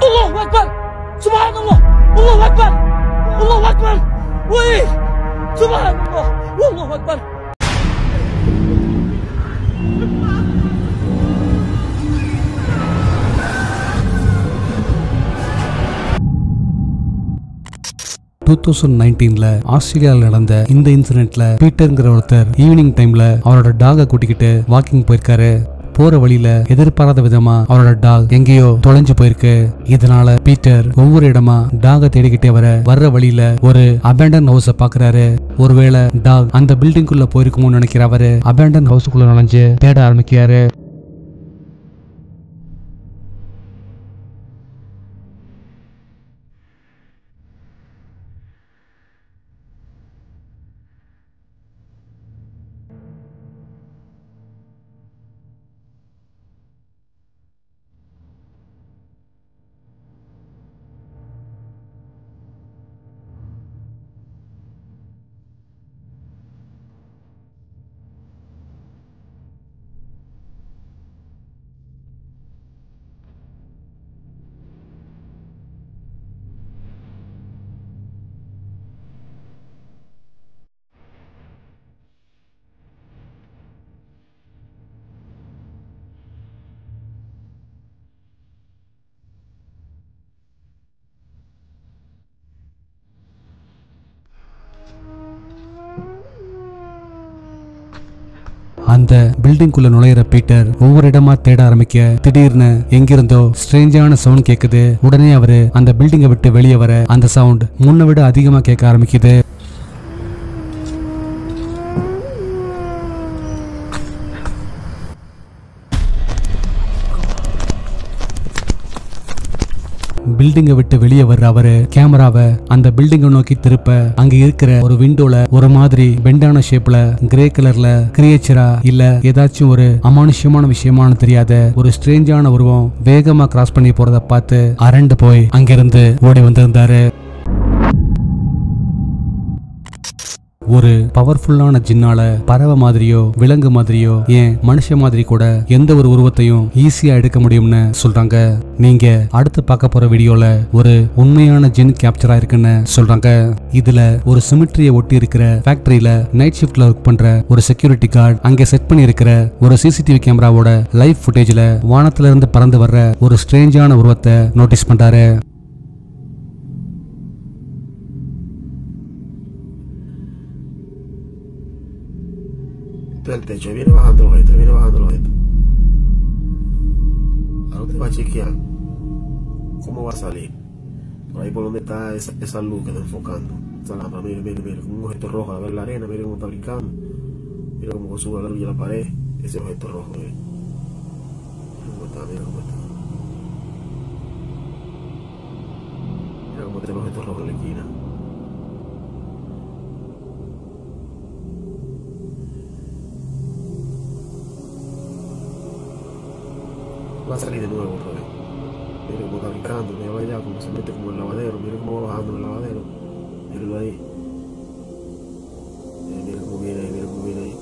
Allahu Akbar! Subhanallah! Allahu Akbar! Allahu Akbar! Woi! Subhanallah! Allahu Akbar! ஆஸ்திரேலியாவில் நடந்த இந்த இன்சிடென்ட்ல பீட்டர்ங்கிற ஒருத்தர் ஈவினிங் டைம்ல அவரோட டாகை கூட்டிக்கிட்டு வாக்கிங் போயிருக்காரு. போற வழியில எதிர்பாராத விதமா அவரோட டாக் எங்கேயோ தொலைஞ்சு போயிருக்கு. இதனால பீட்டர் ஒவ்வொரு இடமா டாகை தேடிக்கிட்டே வர்ற வழியில ஒரு அபேண்டன் ஹவுஸ பாக்குறாரு. ஒருவேளை டாக் அந்த பில்டிங்குள்ள போயிருக்குமோன்னு நினைக்கிற அவரு அபேண்டன் ஹவுஸுக்குள்ள நுழைஞ்சு தேட ஆரம்பிக்கிறாரு. அந்த பில்டிங்குள்ள நுழையிற பீட்டர் ஒவ்வொரு இடமா தேட ஆரம்பிக்க திடீர்னு எங்கிருந்தோ ஸ்ட்ரேஞ்சான சவுண்ட் கேக்குது. உடனே அவரு அந்த பில்டிங்கை விட்டு வெளியே வர அந்த சவுண்ட் முன்ன விட அதிகமா கேட்க ஆரம்பிக்குது. பில்டிங்கை விட்டு வெளியே வர்ற அவரு கேமராவை அந்த பில்டிங்கை நோக்கி திருப்ப அங்க இருக்கிற ஒரு விண்டோல ஒரு மாதிரி பெண்டான ஷேப்ல கிரே கலர்ல கிரியேச்சரா இல்ல ஏதாச்சும் ஒரு அமானுஷ்யமான விஷயமானு தெரியாத ஒரு ஸ்ட்ரேஞ்சான உருவம் வேகமா கிராஸ் பண்ணி போறத பார்த்து அரண்டு போய் அங்கிருந்து ஓடி வந்திருந்தாரு. ஒரு பவர்ஃபுல்லான ஜின்னால பறவை மாதிரியோ விலங்கு மாதிரியோ ஏன் மனுஷ மாதிரி கூட எந்த ஒரு உருவத்தையும் ஈஸியா எடுக்க முடியும்னு சொல்றாங்க. நீங்க அடுத்து பார்க்க போற வீடியோல ஒரு உண்மையான ஜின் கேப்சர் ஆயிருக்குன்னு சொல்றாங்க. இதுல ஒரு சிமிட்ரியை ஒட்டி இருக்கிற ஃபேக்டரியில நைட் ஷிஃப்ட்ல ஒர்க் பண்ற ஒரு செக்யூரிட்டி கார்டு அங்க செட் பண்ணி இருக்கிற ஒரு சிசிடிவி கேமராவோட லைவ் ஃபுட்டேஜ்ல வானத்துல இருந்து பறந்து வர்ற ஒரு ஸ்ட்ரேஞ்சான உருவத்தை நோட்டீஸ் பண்றாரு. del techo, viene bajando los objetos, viene bajando los objetos. Ahora usted va a chequear cómo va a salir. Por ahí por donde está esa luz que está enfocando. Esa lámpara, mire, mire, mire, con un objeto rojo a ver la arena, mire cómo está brincando. Mira cómo sube la luz y la pared, ese objeto rojo, mire. Mira cómo está, mira cómo está. Mira cómo está el objeto rojo en la esquina. Va a salir de nuevo otra vez. Mire cómo está brincando, mira allá, como se mete como el lavadero, mire cómo va bajando en el lavadero. Mírenlo ahí. Mire cómo viene ahí, mire cómo viene ahí.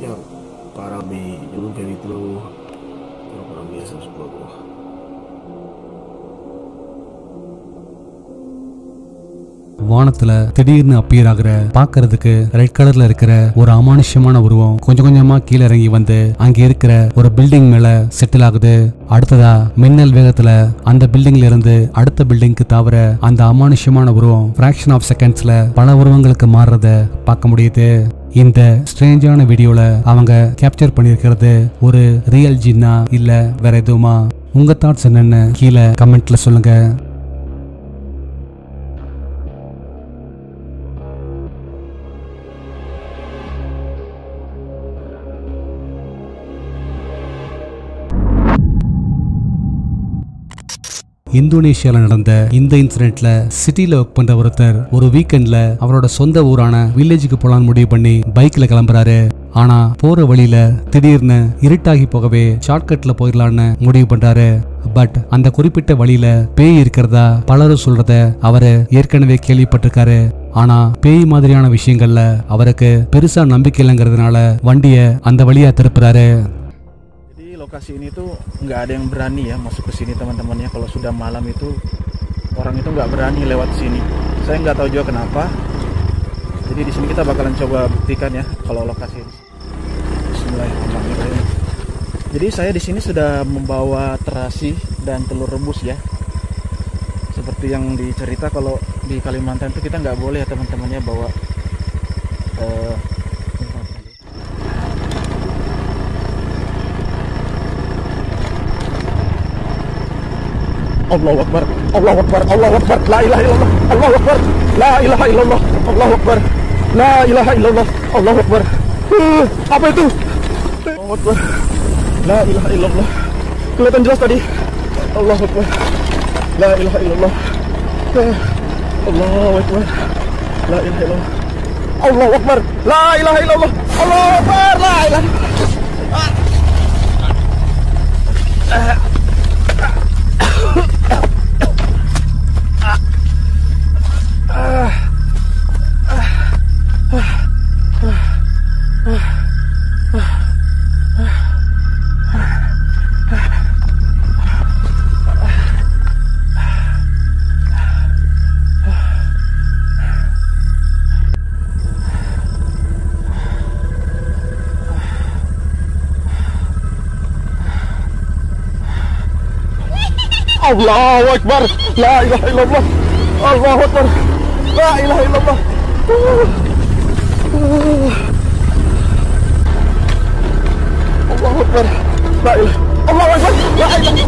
Ya, para mí, yo nunca he visto una bruja, pero para mí esa es una bruja. வானத்துல திடீர்னு appear ஆகுற பாக்குறதுக்கு red கலர்ல இருக்கிற ஒரு அமானுஷ்யமான உருவம் கொஞ்சம் கொஞ்சமா கீழே இறங்கி வந்து அங்க இருக்கிற ஒரு பில்டிங் மேல செட்டில் ஆகுது. அடுத்ததா மின்னல் வேகத்துல அந்த பில்டிங்ல இருந்து அடுத்த பில்டிங்க்கு தாவற அந்த அமானுஷ்யமான உருவம் பிராக்ஷன் ஆஃப் செகண்ட்ஸ்ல பல உருவங்களுக்கு மாறுறத பார்க்க முடியுது. இந்த ஸ்ட்ரேஞ்சான வீடியோல அவங்க கேப்சர் பண்ணியிருக்கிறது ஒரு ரியல் ஜின்னா இல்ல வேற எதுவுமா? உங்க தாட்ஸ் என்னன்னு கீழே கமெண்ட்ல சொல்லுங்க. இந்தோனேஷியால நடந்த இந்த இன்சிடென்ட்ல சிட்டில ஒர்க் பண்ற ஒருத்தர் ஒரு வீக்கெண்ட்ல அவரோட சொந்த ஊரான வில்லேஜுக்கு போலான்னு முடிவு பண்ணி பைக்ல கிளம்புறாரு. ஆனா போற வழியில திடீர்னு இருட்டாகி போகவே ஷார்ட்கட்ல போயிடலான்னு முடிவு பண்றாரு. பட் அந்த குறிப்பிட்ட வழியில பேய் இருக்கிறதா பலரும் சொல்றத அவரு ஏற்கனவே கேள்விப்பட்டிருக்காரு. ஆனா பேய் மாதிரியான விஷயங்கள்ல அவருக்கு பெருசா நம்பிக்கை இல்லைங்கிறதுனால வண்டிய அந்த வழியா திருப்புறாரு. Lo lokasi ini tuh nggak ada yang berani ya masuk ke sini teman-temannya. Kalau sudah malam itu orang itu nggak berani lewat sini. Saya nggak tahu juga kenapa. Jadi di sini kita bakalan coba buktikan ya kalau lokasi ini. Bismillahirrahmanirrahim. Jadi saya di sini sudah membawa terasi dan telur rebus ya. Seperti yang dicerita kalau di Kalimantan itu kita nggak boleh ya teman-temannya bawa Allahu Akbar, Allahu Akbar, Allahu Akbar, la ilaha illallah, Allahu Akbar, la ilaha illallah, Allahu Akbar, la ilaha illallah, Allahu Akbar. Apa itu? Allahu Akbar, la ilaha illallah. Kelihatan jelas tadi. Allahu Akbar, la ilaha illallah, Allahu Akbar, la ilaha illallah, Allahu Akbar, la ilaha illallah, Allahu Akbar, la ilaha. Allahu Akbar, la ilaha illallah, Allahu Akbar, la ilaha illallah. Allahu Akbar, la ilaha, Allahu Akbar, la ilaha.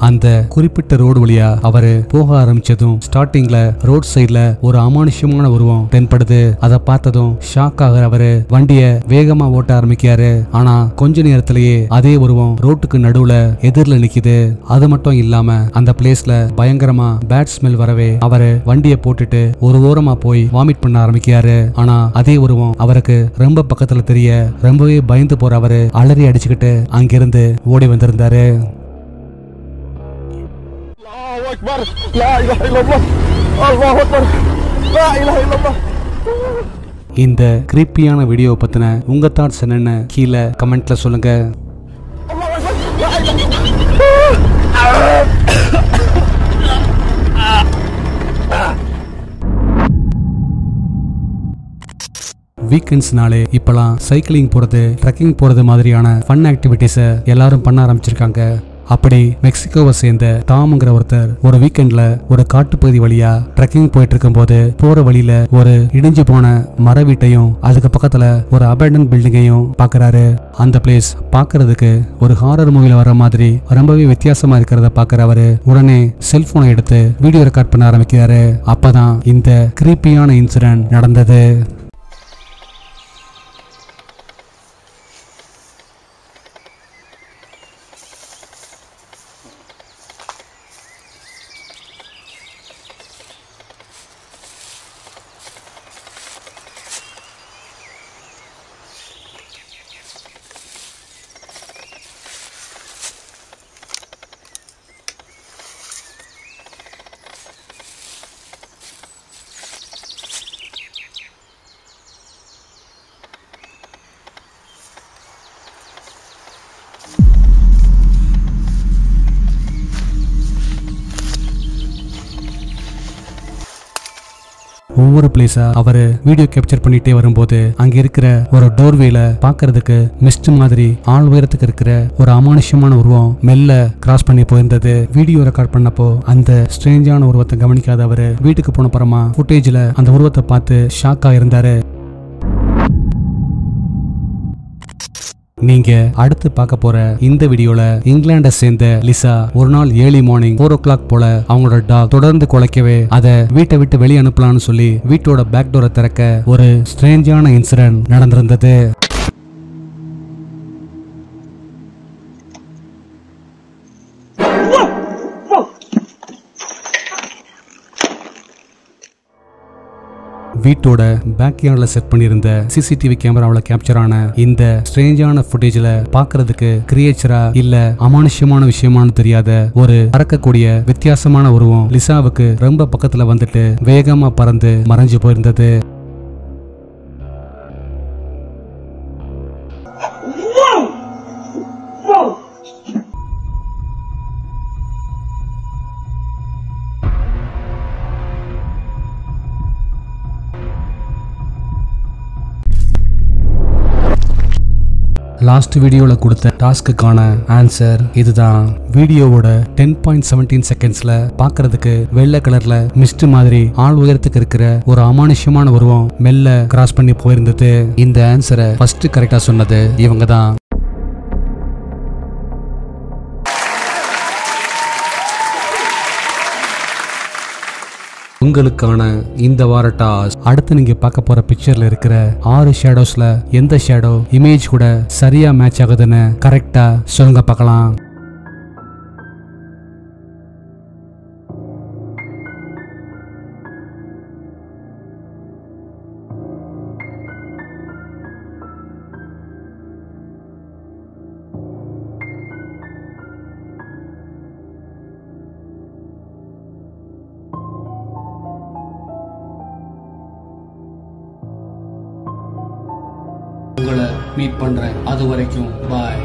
அந்த குறிப்பிட்ட road வழியா அவரு போக ஆரம்பிச்சதும் ஸ்டார்டிங்ல road சைட்ல ஒரு அமானுஷ்யமான உருவம் தென்படுது. அதை பார்த்ததும் ஷாக் ஆகிற அவரு வண்டிய வேகமா ஓட்ட ஆரம்பிக்காரு. ஆனா கொஞ்ச நேரத்திலேயே அதே உருவம் ரோட்டுக்கு நடுவுல எதிரில நிக்குது. அது மட்டும் இல்லாம அந்த பிளேஸ்ல பயங்கரமா பேட் ஸ்மெல் வரவே அவரு வண்டிய போட்டுட்டு ஒரு ஓரமா போய் வாமிட் பண்ண ஆரம்பிக்காரு. ஆனா அதே உருவம் அவருக்கு ரொம்ப பக்கத்துல தெரிய ரொம்பவே பயந்து போற அவரு அலறி அடிச்சுக்கிட்டு அங்கிருந்து ஓடி வந்திருந்தாரு. Akbar, la ilaha illallah, Allahu Akbar, la ilaha illallah. இந்த கிரீப்பியான வீடியோ பத்தின உங்க தாட்ஸ் என்னன்னு கீழே கமெண்ட்ல சொல்லுங்க. வீக்கெண்ட்ஸ்னாலே இப்பெல்லாம் சைக்கிளிங் போறது, ட்ரெக்கிங் போறது மாதிரியான ஃபன் ஆக்டிவிட்டிஸை எல்லாரும் பண்ண ஆரம்பிச்சிருக்காங்க. அப்படி மெக்சிகோவை சேர்ந்த டாம்ங்கிற ஒருத்தர் ஒரு வீக்கெண்ட்ல ஒரு காட்டுப்பகுதி வழியா ட்ரெக்கிங் போயிட்டு இருக்கும் போது போற வழியில ஒரு இடிஞ்சு போன மர வீட்டையும் அதுக்கு பக்கத்துல ஒரு அபேண்டன் பில்டிங்கையும் பாக்குறாரு. அந்த பிளேஸ் பாக்குறதுக்கு ஒரு ஹாரர் மூவில வர மாதிரி ரொம்பவே வித்தியாசமா இருக்கிறத பாக்குற அவரு உடனே செல்போனை எடுத்து வீடியோ ரெக்கார்ட் பண்ண ஆரம்பிக்கிறாரு. அப்பதான் இந்த கிரீப்பியான இன்சிடென்ட் நடந்தது. ஒவ்வொரு பிளேஸா அவரு வீடியோ கேப்சர் பண்ணிட்டே வரும்போது அங்க இருக்கிற ஒரு டோர்வேல பாக்குறதுக்கு மிஸ்ட் மாதிரி ஆள் உயரத்துக்கு இருக்கிற ஒரு அமானுஷ்யமான உருவம் மெல்ல கிராஸ் பண்ணி போயிருந்தது. வீடியோ ரெக்கார்ட் பண்ணப்போ அந்த ஸ்ட்ரேஞ்சான உருவத்தை கவனிக்காத அவரு வீட்டுக்கு போன அப்புறமா ஃபுட்டேஜ்ல அந்த உருவத்தை பார்த்து ஷாக்கா இருந்தாரு. நீங்க அடுத்து பார்க்க போற இந்த வீடியோல இங்கிலாண்டை சேர்ந்த லிசா ஒரு நாள் ஏர்லி மார்னிங் 4 o'clock போல அவங்களோட டாக் தொடர்ந்து குலைக்கவே அதை வீட்டை விட்டு வெளியே அனுப்பலாம்னு சொல்லி வீட்டோட பேக் டோரை திறக்க ஒரு ஸ்ட்ரேஞ்சான இன்சிடென்ட் நடந்திருந்தது. வீட்டோட பேக்யார்ட்ல செட் பண்ணியிருந்த சிசிடிவி கேமராவில் கேப்சர் ஆன இந்த ஸ்ட்ரேஞ்சான ஃபுட்டேஜ்ல பாக்குறதுக்கு கிரியேச்சரா இல்ல அமானுஷ்யமான விஷயமானு தெரியாத ஒரு பறக்கக்கூடிய வித்தியாசமான உருவம் லிசாவுக்கு ரொம்ப பக்கத்துல வந்துட்டு வேகமா பறந்து மறைஞ்சு போயிருந்தது. லாஸ்ட் வீடியோல கொடுத்த டாஸ்க்குக்கான ஆன்சர் இதுதான். வீடியோவோட 10.17 செகண்ட்ஸ்ல பாக்குறதுக்கு வெள்ளை கலர்ல மிஸ்ட் மாதிரி ஆள் உயரத்துக்கு இருக்கிற ஒரு அமானுஷ்யமான உருவம் மெல்ல கிராஸ் பண்ணி போயிருந்தது. இந்த ஆன்சரை ஃபர்ஸ்ட் கரெக்டா சொன்னது இவங்க தான். உங்களுக்கான இந்த வார டாஸ்க், அடுத்து நீங்க பார்க்க போற பிக்சர்ல இருக்கிற 6 ஷேடோஸ்ல எந்த ஷேடோ இமேஜ் கூட சரியா மேட்ச் ஆகுதுன்னு கரெக்டா சொல்லுங்க பார்க்கலாம். உங்களை மீட் பண்றேன். அது வரைக்கும் பாய்.